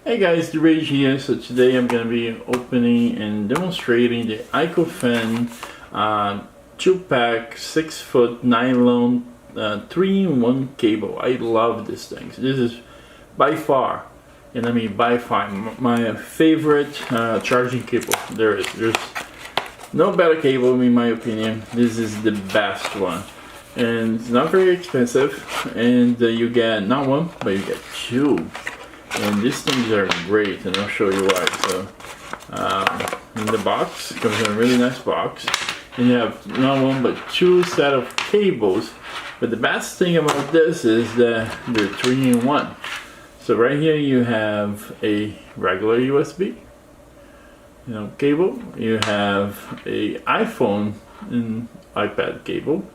Hey guys, the Rage here. So today I'm going to be opening and demonstrating the iPhone 2-pack 6-foot nylon 3-in-1 cable. I love this thing. So this is by far, and I mean by far, my favorite charging cable there is. There's no better cable in my opinion. This is the best one. And it's not very expensive, and you get not one, but you get two. And these things are great, and I'll show you why. So, in the box, it comes in a really nice box, and you have not one but two set of cables. But the best thing about this is that they're 3-in-1. So right here you have a regular USB, cable. You have a iPhone and iPad cable,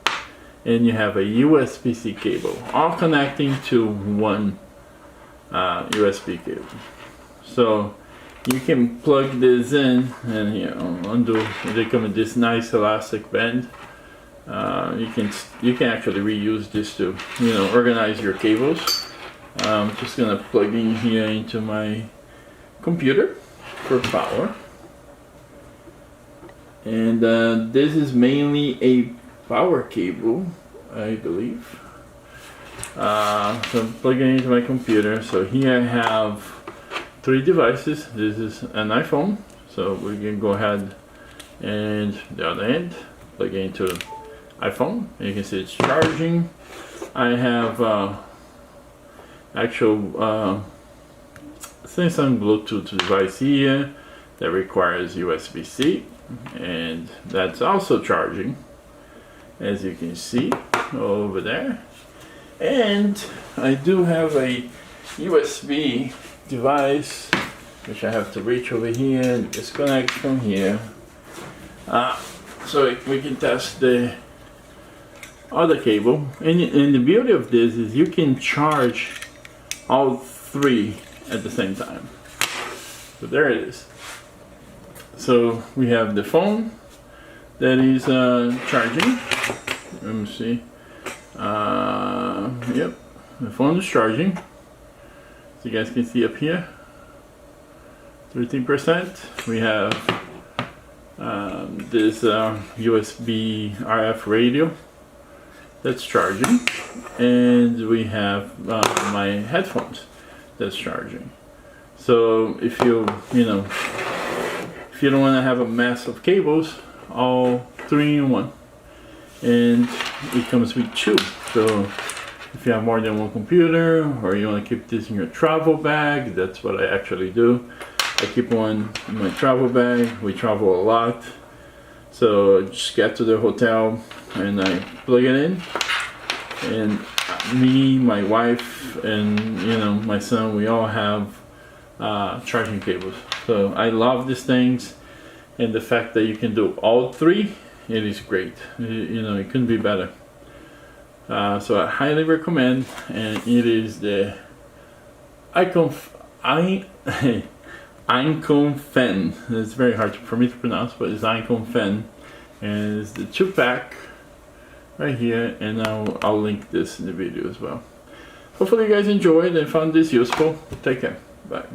and you have a USB-C cable, all connecting to one USB cable. So you can plug this in, and they come with this nice elastic band. You can actually reuse this to organize your cables. I'm just gonna plug in here into my computer for power, and this is mainly a power cable, I believe. So I'm plugging into my computer. So here I have three devices. This is an iPhone, so we can go ahead and the other end plug it into iPhone, and you can see it's charging. I have actual Samsung Bluetooth device here that requires USB-C, and that's also charging, as you can see over there. And I do have a USB device which I have to reach over here and disconnect from here, so we can test the other cable. And the beauty of this is you can charge all three at the same time. So there it is. So we have the phone that is charging. Let me see. Yep, the phone is charging. So you guys can see up here, 13%. We have this USB RF radio that's charging, and we have my headphones that's charging. So if you don't want to have a mess of cables, all 3-in-1, and it comes with two. So if you have more than one computer, or you want to keep this in your travel bag, that's what I actually do. I keep one in my travel bag. We travel a lot, so I just get to the hotel and I plug it in, and me, my wife, and my son, we all have charging cables. So I love these things, and the fact that you can do all three, it is great. It couldn't be better. So I highly recommend, and it is the iPhone. It's very hard for me to pronounce, but it's iPhone, and it's the 2-pack right here, and I'll link this in the video as well. Hopefully you guys enjoyed and found this useful. Take care. Bye.